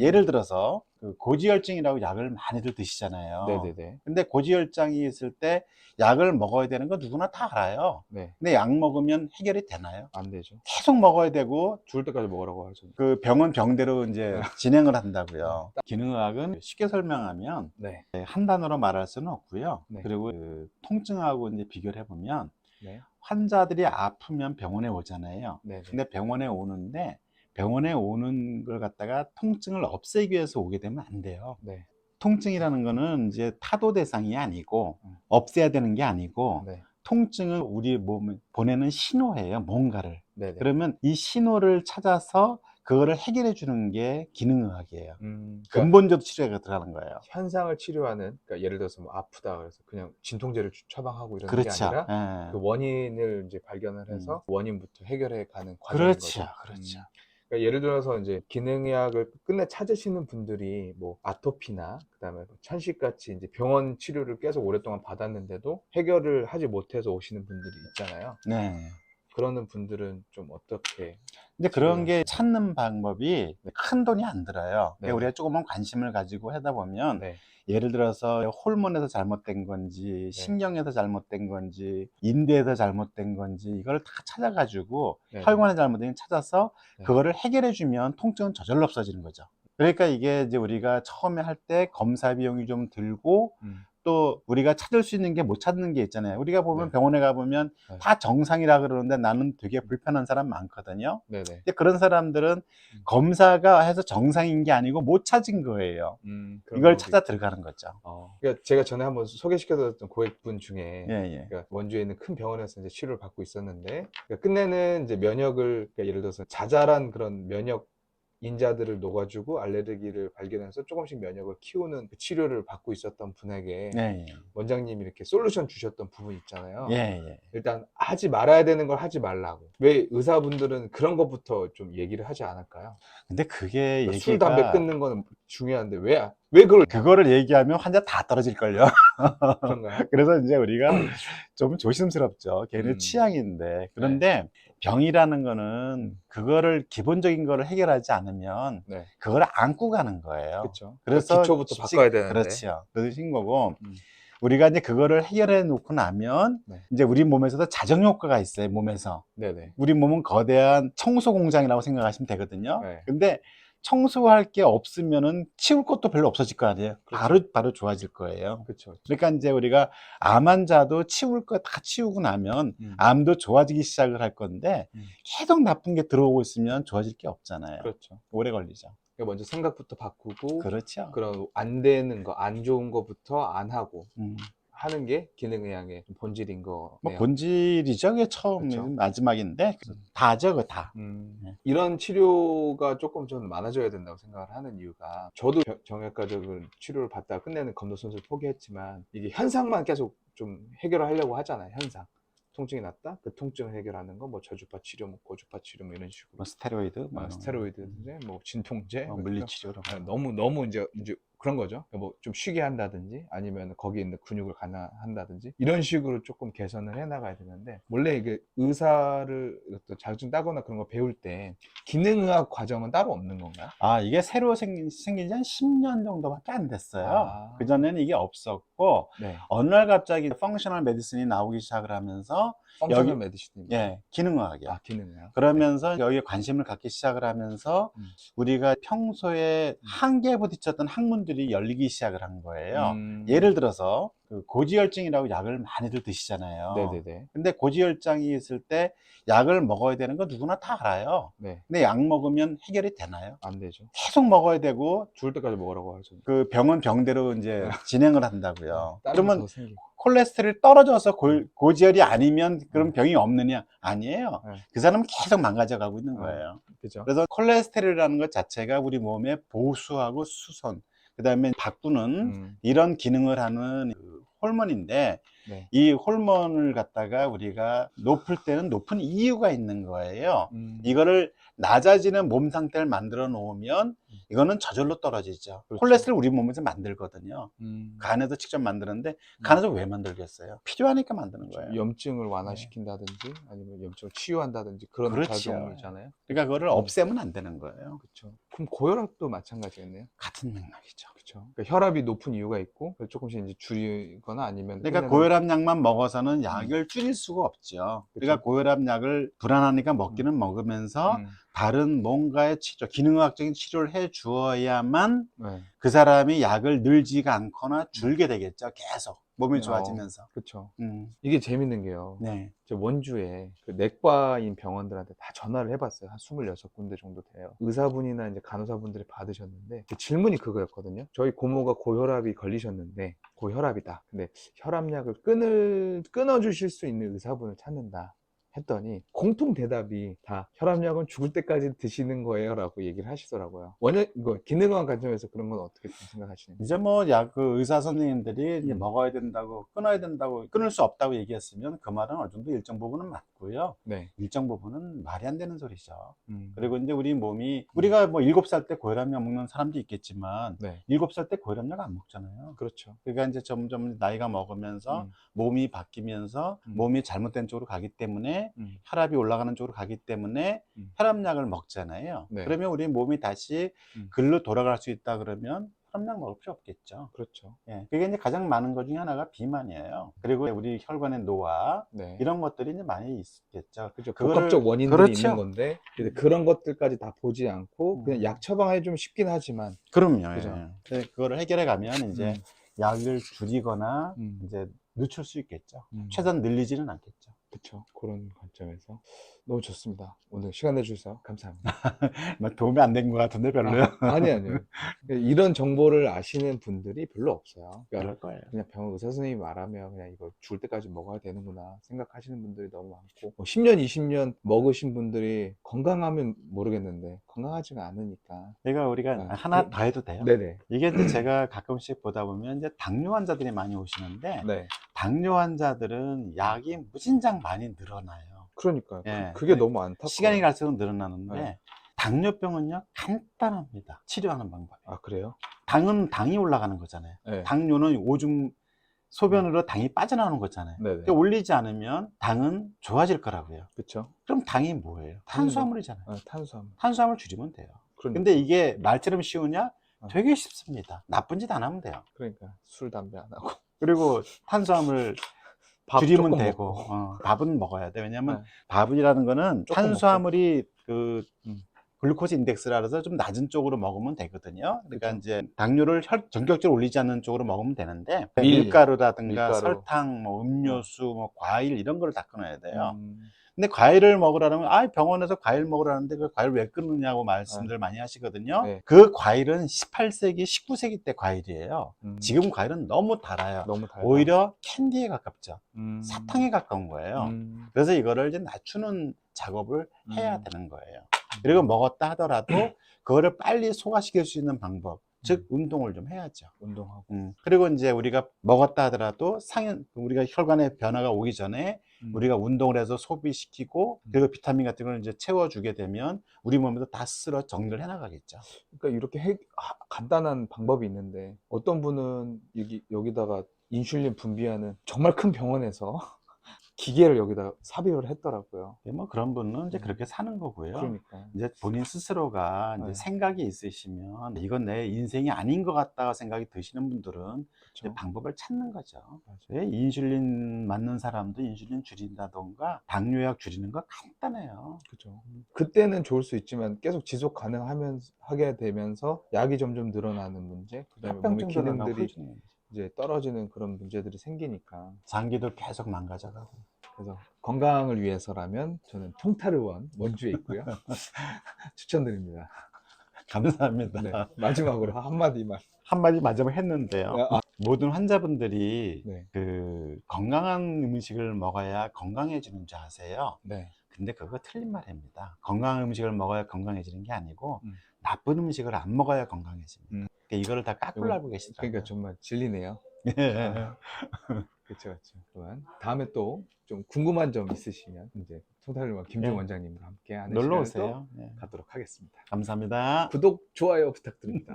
예를 들어서 그 고지혈증이라고 약을 많이들 드시잖아요. 네네네. 근데 고지혈증이 있을 때 약을 먹어야 되는 거 누구나 다 알아요. 네. 근데 약 먹으면 해결이 되나요? 안 되죠. 계속 먹어야 되고 죽을 때까지 먹으라고 하죠. 그 병은 병대로 이제 진행을 한다고요. 네. 기능의학은 쉽게 설명하면 네. 한 단어로 말할 수는 없고요. 네. 그리고 그 통증하고 이제 비교를 해보면 네. 환자들이 아프면 병원에 오잖아요. 네네. 근데 병원에 오는데 병원에 오는 걸 갖다가 통증을 없애기 위해서 오게 되면 안 돼요. 네. 통증이라는 거는 이제 타도 대상이 아니고 음. 없애야 되는 게 아니고 네. 통증은 우리 몸에 보내는 신호예요, 뭔가를. 네네. 그러면 이 신호를 찾아서 그거를 해결해 주는 게 기능의학이에요. 그러니까 근본적 치료가 들어가는 거예요. 현상을 치료하는, 그러니까 예를 들어서 뭐 아프다 그래서 그냥 진통제를 처방하고 이러는 게 그렇죠. 아니라 예. 그 원인을 이제 발견을 해서 원인부터 해결해 가는 과정인 그렇죠. 거죠. 그렇죠. 그러니까 예를 들어서 이제 기능의학을 끝내 찾으시는 분들이 뭐 아토피나 그다음에 뭐 천식같이 이제 병원 치료를 계속 오랫동안 받았는데도 해결을 하지 못해서 오시는 분들이 있잖아요. 네. 그러는 분들은 좀 어떻게 근데 그런 게 치료를 찾는 방법이 네. 큰 돈이 안 들어요. 네네. 우리가 조금만 관심을 가지고 하다 보면 네. 예를 들어서 호르몬에서 잘못된 건지 네. 신경에서 잘못된 건지 인대에서 잘못된 건지 이걸 다 찾아가지고 네네. 혈관에 잘못된 걸 찾아서 네. 그거를 해결해 주면 통증은 저절로 없어지는 거죠. 그러니까 이게 이제 우리가 처음에 할 때 검사 비용이 좀 들고 음. 또 우리가 찾을 수 있는 게 못 찾는 게 있잖아요. 우리가 보면 네. 병원에 가보면 네. 다 정상이라 그러는데 나는 되게 불편한 사람 많거든요. 네네. 근데 그런 사람들은 음. 검사가 해서 정상인 게 아니고 못 찾은 거예요. 그런 이걸 경우도 찾아 있고. 들어가는 거죠. 그러니까 제가 전에 한번 소개시켜 드렸던 고객분 중에 예, 예. 그러니까 원주에 있는 큰 병원에서 이제 치료를 받고 있었는데 그러니까 끝내는 이제 면역을 그러니까 예를 들어서 자잘한 그런 면역 인자들을 녹아주고 알레르기를 발견해서 조금씩 면역을 키우는 그 치료를 받고 있었던 분에게 예, 예. 원장님이 이렇게 솔루션 주셨던 부분 있잖아요. 예, 예. 일단 하지 말아야 되는 걸 하지 말라고. 왜 의사분들은 그런 것부터 좀 얘기를 하지 않을까요? 근데 그게 그러니까 술, 담배 얘기가 끊는 거는 중요한데 왜 그걸 그거를 얘기하면 환자 다 떨어질걸요. 그런가요? 그래서 이제 우리가 좀 조심스럽죠. 걔네 음. 취향인데. 네. 그런데 병이라는 거는 음. 그거를 기본적인 거를 해결하지 않으면 네. 그거를 안고 가는 거예요. 그쵸. 그러니까 그래서 기초부터 바꿔야 되는데. 그렇죠. 그러신 거고 음. 우리가 이제 그거를 해결해 놓고 나면 네. 이제 우리 몸에서도 자정 효과가 있어요, 몸에서. 네네. 우리 몸은 거대한 청소 공장이라고 생각하시면 되거든요. 네. 근데 청소할 게 없으면은 치울 것도 별로 없어질 거 아니에요. 그렇죠. 바로 좋아질 거예요. 그쵸. 그러니까 이제 우리가 암 환자도 치울 거 다 치우고 나면 음. 암도 좋아지기 시작을 할 건데 음. 계속 나쁜 게 들어오고 있으면 좋아질 게 없잖아요. 그렇죠. 오래 걸리죠. 그러니까 먼저 생각부터 바꾸고 그렇죠. 그런 안 되는 거, 안 좋은 거부터 안 하고 음. 하는 게 기능의학의 좀 본질인 뭐 거네요. 본질이죠. 그게 처음 그쵸. 마지막인데 다죠, 그 다. 네. 이런 치료가 조금 저는 많아져야 된다고 생각을 하는 이유가 저도 정형외과적인 치료를 받다가 끝내는 검도선수를 포기했지만 이게 현상만 계속 좀 해결을 하려고 하잖아요. 현상. 통증이 났다? 그 통증을 해결하는 거, 뭐 저주파 치료, 뭐 고주파 치료, 뭐 이런 식으로. 뭐 스테로이드, 뭐 이런 거. 스테로이드제, 뭐 진통제, 뭐 물리치료로. 너무 이제 그런 거죠. 뭐 좀 쉬게 한다든지 아니면 거기에 있는 근육을 강화한다든지 이런 식으로 조금 개선을 해 나가야 되는데 원래 이게 의사를 또 자격증 따거나 그런 거 배울 때 기능의학 과정은 따로 없는 건가요? 아, 이게 새로 생긴 지 한 10년 정도밖에 안 됐어요. 아. 그전에는 이게 없었고, 네. 어느 날 갑자기 펑셔널 메디슨이 나오기 시작을 하면서, 펑셔널 여기, 메디신이 뭐예요? 예, 기능의학이요. 기능의학. 네. 그러면서 여기에 관심을 갖기 시작을 하면서, 음. 우리가 평소에 한계에 부딪혔던 학문들이 열리기 시작을 한 거예요. 예를 들어서, 그 고지혈증이라고 약을 많이들 드시잖아요. 네네네. 근데 고지혈증이 있을 때 약을 먹어야 되는 거 누구나 다 알아요. 네. 근데 약 먹으면 해결이 되나요? 안 되죠. 계속 먹어야 되고 죽을 때까지 먹으라고 하죠. 그 병은 병대로 이제 진행을 한다고요. 다른 그러면 거더 생기고. 콜레스테롤이 떨어져서 고지혈이 아니면 그런 네. 병이 없느냐? 아니에요. 네. 그 사람은 계속 망가져 가고 있는 거예요. 그죠. 그래서 콜레스테롤이라는 것 자체가 우리 몸의 보수하고 수선, 그다음에 바꾸는 음. 이런 기능을 하는 그 호르몬인데 네. 이 호르몬을 갖다가 우리가 높을 때는 높은 이유가 있는 거예요. 이거를 낮아지는 몸 상태를 만들어 놓으면 이거는 저절로 떨어지죠. 그렇죠. 콜레스테롤 우리 몸에서 만들거든요. 간에서 직접 만드는데 간에서 왜 만들겠어요? 필요하니까 만드는 거예요. 염증을 완화시킨다든지 아니면 염증을 치유한다든지 그런 그렇죠. 작용이잖아요. 그러니까 그거를 없애면 안 되는 거예요. 그렇죠. 그럼 고혈압도 마찬가지겠네요. 같은 맥락이죠. 그렇죠. 그러니까 혈압이 높은 이유가 있고 그걸 조금씩 이제 줄이거나 아니면 그러니까 끝내는- 고혈압약만 먹어서는 약을 줄일 수가 없죠. 그러니까 그쵸. 고혈압약을 불안하니까 먹기는 먹으면서 다른 뭔가의 치료, 기능학적인 치료를 해 주어야만 네. 그 사람이 약을 늘지가 않거나 줄게 되겠죠. 계속 몸이 좋아지면서. 그렇죠. 음, 이게 재밌는 게요. 네. 저 원주에 그 내과인 병원들한테 다 전화를 해봤어요. 한 26군데 정도 돼요. 의사분이나 이제 간호사분들이 받으셨는데 그 질문이 그거였거든요. 저희 고모가 고혈압이 걸리셨는데 고혈압이다. 근데 혈압약을 끊어주실 수 있는 의사분을 찾는다. 했더니 공통 대답이 다 혈압약은 죽을 때까지 드시는 거예요 라고 얘기를 하시더라고요. 원래 이거 기능학 관점에서 그런 건 어떻게 생각하시는지. 이제 뭐 약 그 의사 선생님들이 이제 음. 먹어야 된다고 끊어야 된다고 끊을 수 없다고 얘기했으면 그 말은 어느 정도 일정 부분은 맞고요. 네. 일정 부분은 말이 안 되는 소리죠. 음. 그리고 이제 우리 몸이 우리가 뭐 7살 때 고혈압약 먹는 사람도 있겠지만 네. 7살 때 고혈압약 안 먹잖아요. 그렇죠. 그러니까 이제 점점 나이가 먹으면서 몸이 바뀌면서 몸이 잘못된 쪽으로 가기 때문에 혈압이 올라가는 쪽으로 가기 때문에 혈압약을 먹잖아요. 네. 그러면 우리 몸이 다시 글로 돌아갈 수 있다 그러면 혈압약 먹을 필요 없겠죠. 그렇죠. 예, 그게 이제 가장 많은 것 중에 하나가 비만이에요. 그리고 우리 혈관의 노화 네. 이런 것들이 이제 많이 있겠죠. 그렇죠. 그거를- 복합적 원인들이 그렇죠. 있는 건데 근데 그런 것들까지 다 보지 않고 그냥 약 처방하기 좀 쉽긴 하지만 그럼요. 그죠. 예. 근데 그거를 해결해 가면 이제 약을 줄이거나 음. 이제 늦출 수 있겠죠. 음. 최대한 늘리지는 않겠죠. 그렇죠. 그런 관점에서 너무 좋습니다. 오늘 시간 내주셔서 감사합니다. 막 도움이 안 된 것 같은데 별로요. 아니요. 이런 정보를 아시는 분들이 별로 없어요. 그러니까 그럴 거예요. 그냥 병원 의사 선생님이 말하면 그냥 이거 죽을 때까지 먹어야 되는구나 생각하시는 분들이 너무 많고 뭐 10년, 20년 먹으신 분들이 건강하면 모르겠는데 건강하지가 않으니까. 그러니까 우리가 네. 하나 더 해도 돼요. 네네. 이게 이제 제가 가끔씩 보다 보면 이제 당뇨 환자들이 많이 오시는데 네. 당뇨 환자들은 약이 무진장 많이 늘어나요. 그러니까요. 예. 그게 너무 안타까워요. 시간이 갈수록 늘어나는데 네. 당뇨병은요 간단합니다. 치료하는 방법이. 아 그래요? 당은 당이 올라가는 거잖아요. 네. 당뇨는 오줌 소변으로 당이 빠져나오는 거잖아요. 네네. 근데 올리지 않으면 당은 좋아질 거라고요. 그렇죠. 그럼 당이 뭐예요? 탄수화물이잖아요. 탄수화물. 탄수화물 줄이면 돼요. 그러니까. 근데 이게 말처럼 쉬우냐? 어. 되게 쉽습니다. 나쁜 짓 안 하면 돼요. 그러니까 술 담배 안 하고 그리고 탄수화물 밥 줄이면 조금 되고 먹고. 밥은 먹어야 돼. 왜냐면 네. 밥이라는 거는 조금 탄수화물이 그 음. 글루코즈 인덱스라 그래서 좀 낮은 쪽으로 먹으면 되거든요. 그러니까 그쵸. 이제 당뇨를 전격적으로 올리지 않는 쪽으로 먹으면 되는데 밀, 밀가루라든가 밀가루. 설탕, 뭐 음료수, 뭐 과일 이런 걸 다 끊어야 돼요. 음. 근데 과일을 먹으라면 병원에서 과일 먹으라는데 그 과일 왜 끊느냐고 말씀들 많이 하시거든요. 네. 그 과일은 18세기, 19세기 때 과일이에요. 지금 과일은 너무 달아요. 너무 달다. 오히려 캔디에 가깝죠. 음. 사탕에 가까운 거예요. 그래서 이거를 이제 낮추는 작업을 해야 되는 거예요. 그리고 먹었다 하더라도 그거를 빨리 소화시킬 수 있는 방법, 즉 운동을 좀 해야죠. 운동하고. 그리고 이제 우리가 먹었다 하더라도 우리가 혈관에 변화가 오기 전에 우리가 운동을 해서 소비시키고 그리고 비타민 같은 걸 이제 채워주게 되면 우리 몸에서 다 스스로 정리를 해나가겠죠. 그러니까 이렇게 간단한 방법이 있는데 어떤 분은 여기다가 인슐린 분비하는 정말 큰 병원에서 기계를 여기다 삽입을 했더라고요. 뭐 그런 분은 이제 그렇게 사는 거고요. 그러니까. 이제 본인 스스로가 이제 네. 생각이 있으시면 이건 내 인생이 아닌 것 같다 생각이 드시는 분들은 이제 그쵸. 방법을 찾는 거죠. 맞아요. 왜 인슐린 맞는 사람도 인슐린 줄인다던가 당뇨약 줄이는 거 간단해요. 그죠. 그때는 좋을 수 있지만 계속 지속 하게 되면서 약이 점점 늘어나는 문제, 그다음에 몸의 기능들이 이제 떨어지는 그런 문제들이 생기니까. 장기도 계속 망가져가고. 그래서 건강을 위해서라면 저는 통타르원 원주에 있고요. 추천드립니다. 감사합니다. 네, 마지막으로 한마디만. 한마디 마지막 했는데요. 모든 환자분들이 네. 그 건강한 음식을 먹어야 건강해지는 줄 아세요. 네. 근데 그거 틀린 말입니다. 건강한 음식을 먹어야 건강해지는 게 아니고 나쁜 음식을 안 먹어야 건강해집니다. 그러니까 이거를 다 까꾸를 알고 계시더라고요. 그러니까 정말 진리네요. 예. 그렇죠, 그렇죠. 그러면 다음에 또 좀 궁금한 점 있으시면 이제 토탈리와 김준 예. 원장님과 함께 하는 놀러 시간을 또 오세요. 예. 갖도록 하겠습니다. 감사합니다. 구독, 좋아요 부탁드립니다.